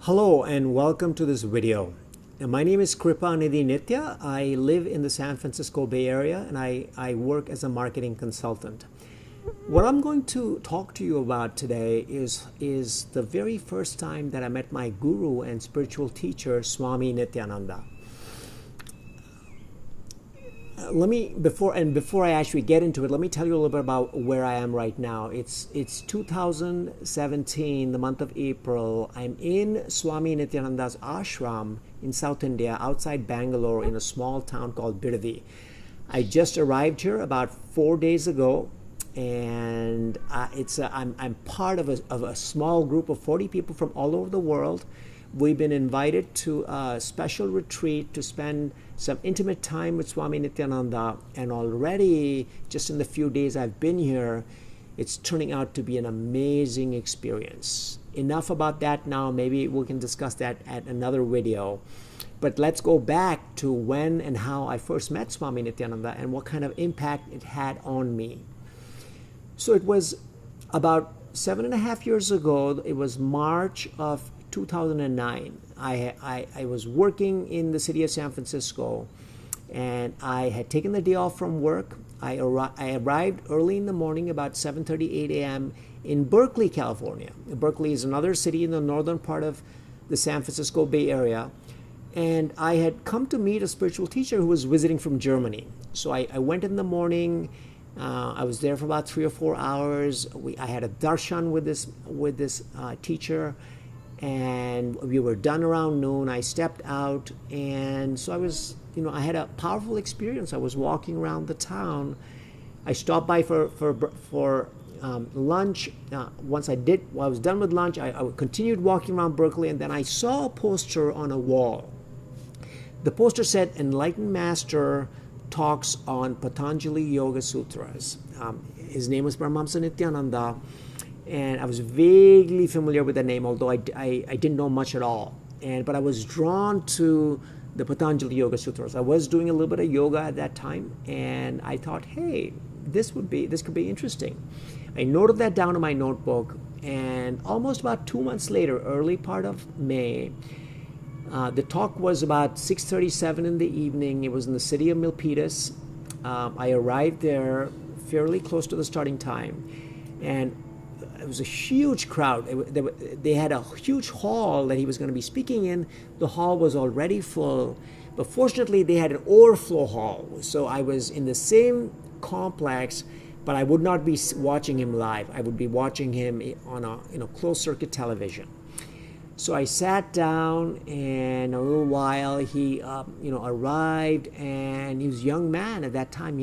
Hello and welcome to this video. My name is Kripanidhi Nithya. I live in the San Francisco Bay Area and I work as a marketing consultant. What I'm going to talk to you about today is the very first time that I met my guru and spiritual teacher, Swami Nithyananda. Before I actually get into it, let me tell you a little bit about where I am right now. It's 2017, the month of April. I'm in Swami Nithyananda's ashram in South India, outside Bangalore, in a small town called Birdhi. I just arrived here about 4 days ago, and I'm part of a small group of 40 people from all over the world. We've been invited to a special retreat to spend some intimate time with Swami Nithyananda, and already, just in the few days I've been here, it's turning out to be an amazing experience. Enough about that now. Maybe we can discuss that at another video. But let's go back to when and how I first met Swami Nithyananda and what kind of impact it had on me. So it was about 7.5 years ago. It was March of 2009. I was working in the city of San Francisco, and I had taken the day off from work. I arrived early in the morning, about 7:38 a.m. in Berkeley, California. Berkeley is another city in the northern part of the San Francisco Bay Area, and I had come to meet a spiritual teacher who was visiting from Germany. So I went in the morning. I was there for about 3 or 4 hours. I had a darshan with this teacher, and we were done around noon. I stepped out, and so I had a powerful experience. I was walking around the town. I stopped by for lunch. Once I was done with lunch, I continued walking around Berkeley, and then I saw a poster on a wall. The poster said, "Enlightened Master talks on Patanjali Yoga Sutras." His name was Paramahamsa Nithyananda. And I was vaguely familiar with the name, although I didn't know much at all. But I was drawn to the Patanjali Yoga Sutras. I was doing a little bit of yoga at that time, and I thought, hey, this could be interesting. I noted that down in my notebook, and almost about 2 months later, early part of May, the talk was about 6:37 in the evening. It was in the city of Milpitas. I arrived there fairly close to the starting time, and it was a huge crowd. They had a huge hall that he was going to be speaking in. The hall was already full, but fortunately they had an overflow hall. So I was in the same complex, but I would not be watching him live. I would be watching him on a closed circuit television. So I sat down, and a little while he arrived, and he was a young man at that time.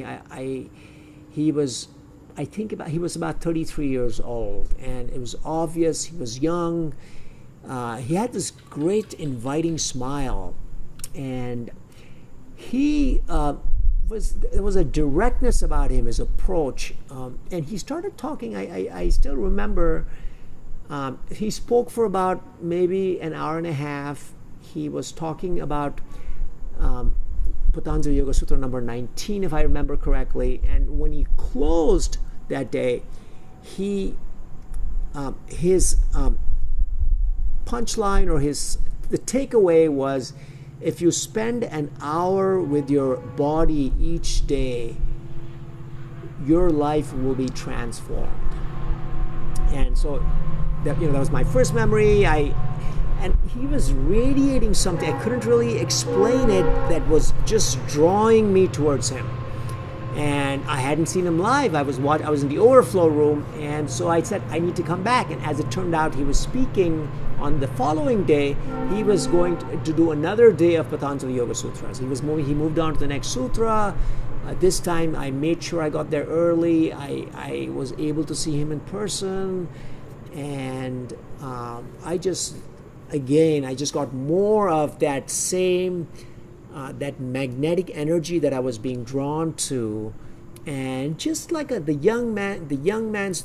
He was about 33 years old, and it was obvious he was young. He had this great inviting smile, and there was a directness about him, his approach, and he started talking. I still remember he spoke for about maybe an hour and a half. He was talking about Patanjali Yoga Sutra number 19, if I remember correctly. And when he closed that day, his punchline, or the takeaway was, if you spend an hour with your body each day, your life will be transformed. And so that was my first memory. And he was radiating something. I couldn't really explain it, that was just drawing me towards him. And I hadn't seen him live. I was in the overflow room, and so I said, I need to come back. And as it turned out, he was speaking on the following day. He was going to do another day of Patanjali Yoga Sutras. He moved on to the next sutra. This time I made sure I got there early. I was able to see him in person, and I just got more of that same that magnetic energy that I was being drawn to, and just like the young man's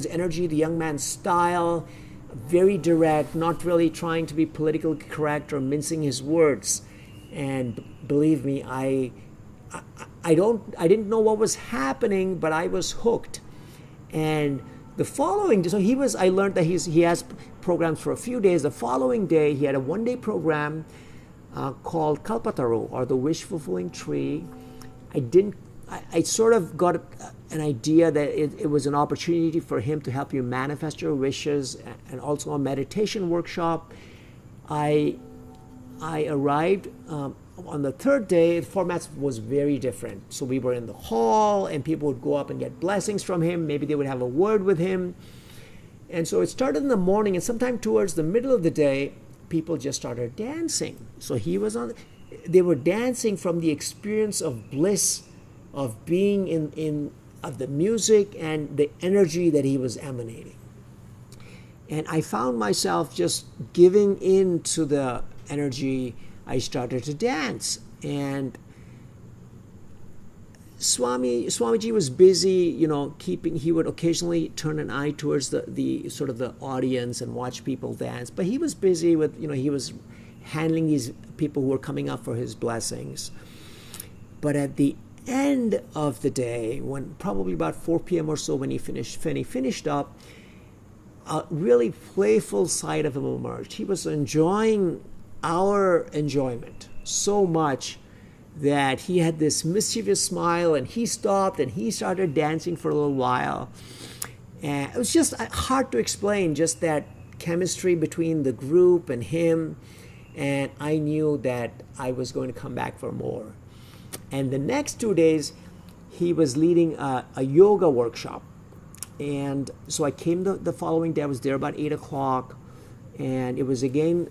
energy, the young man's style, very direct, not really trying to be politically correct or mincing his words. And believe me, I didn't know what was happening, but I was hooked. And the following, so I learned that he has programs for a few days. The following day, he had a one-day program called Kalpataru, or the wish-fulfilling tree. I sort of got an idea that it was an opportunity for him to help you manifest your wishes, and also a meditation workshop. I arrived on the third day. The format was very different. So we were in the hall, and people would go up and get blessings from him. Maybe they would have a word with him. And so it started in the morning, and sometime towards the middle of the day, people just started dancing. So they were dancing from the experience of bliss, of being of the music and the energy that he was emanating. And I found myself just giving in to the energy. I started to dance, and Swamiji was busy, he would occasionally turn an eye towards the sort of the audience and watch people dance, but he was busy with, he was handling these people who were coming up for his blessings. But at the end of the day, when probably about 4 p.m. or so, when he finished up, a really playful side of him emerged. He was enjoying our enjoyment so much that he had this mischievous smile, and he stopped and he started dancing for a little while. And it was just hard to explain, just that chemistry between the group and him. And I knew that I was going to come back for more. And the next 2 days, he was leading a yoga workshop. And so I came the following day. I was there about 8 o'clock. And it was again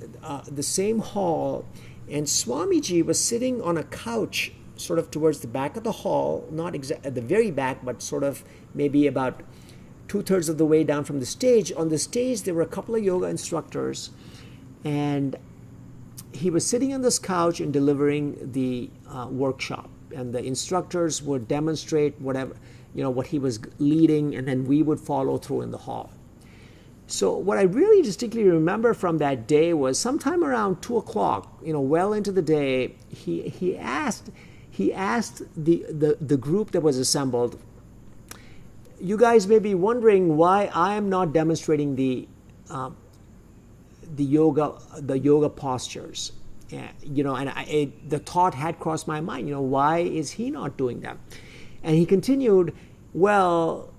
the same hall. And Swamiji was sitting on a couch sort of towards the back of the hall, not at the very back, but sort of maybe about 2/3 of the way down from the stage. On the stage, there were a couple of yoga instructors. And he was sitting on this couch and delivering the workshop. And the instructors would demonstrate whatever, what he was leading, and then we would follow through in the hall. So what I really distinctly remember from that day was sometime around 2 o'clock, well into the day, he asked the group that was assembled, you guys may be wondering why I am not demonstrating the yoga postures. The thought had crossed my mind, why is he not doing them? And he continued, well,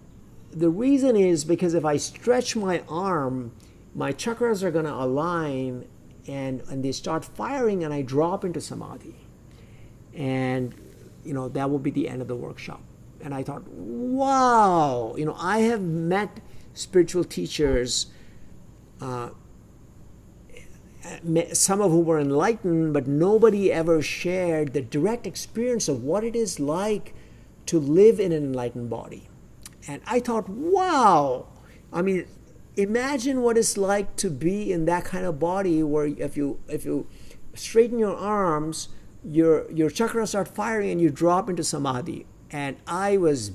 the reason is because if I stretch my arm, my chakras are going to align and they start firing, and I drop into samadhi. And, that will be the end of the workshop. And I thought, wow, I have met spiritual teachers, some of whom were enlightened, but nobody ever shared the direct experience of what it is like to live in an enlightened body. And I thought, wow, imagine what it's like to be in that kind of body where if you straighten your arms, your chakras start firing and you drop into samadhi. And I was,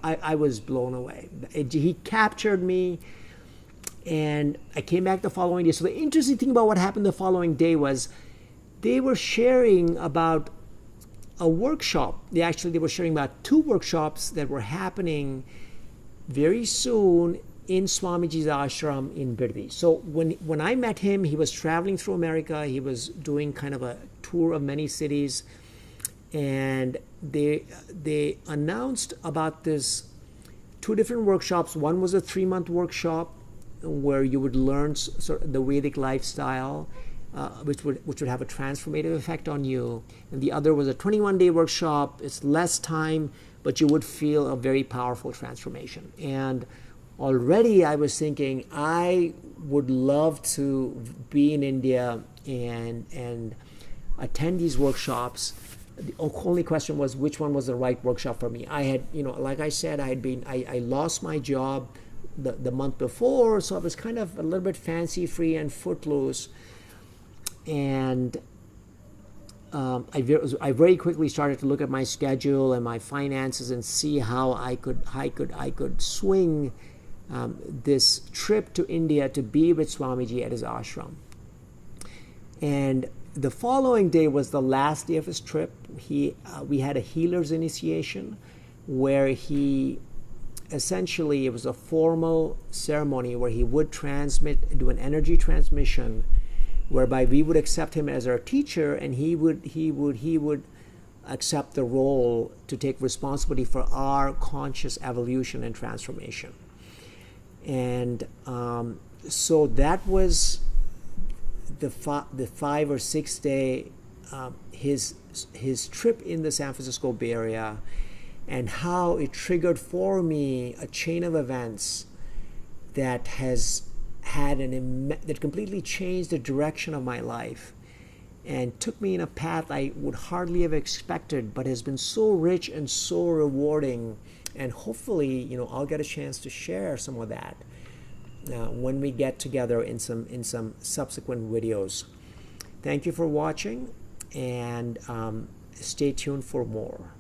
I was blown away. He captured me, and I came back the following day. So the interesting thing about what happened the following day was they were sharing about a workshop. They were sharing about 2 workshops that were happening very soon in Swamiji's ashram in Birdi. So when I met him, he was traveling through America. He was doing kind of a tour of many cities, and they announced about this 2 different workshops. One was a 3-month workshop where you would learn sort of the Vedic lifestyle, which would have a transformative effect on you. And the other was a 21-day workshop. It's less time, but you would feel a very powerful transformation. And already I was thinking, I would love to be in India and attend these workshops. The only question was which one was the right workshop for me. I had, like I said, I lost my job the month before, so I was kind of a little bit fancy-free and footloose. And I very quickly started to look at my schedule and my finances and see how I could swing this trip to India to be with Swamiji at his ashram. And the following day was the last day of his trip. We had a healer's initiation where he essentially, it was a formal ceremony where he would do an energy transmission, whereby we would accept him as our teacher, and he would accept the role to take responsibility for our conscious evolution and transformation. And so that was the 5 or 6 day his trip in the San Francisco Bay Area, and how it triggered for me a chain of events that has had that completely changed the direction of my life and took me in a path I would hardly have expected, but has been so rich and so rewarding. And hopefully, I'll get a chance to share some of that when we get together in some subsequent videos. Thank you for watching, and stay tuned for more.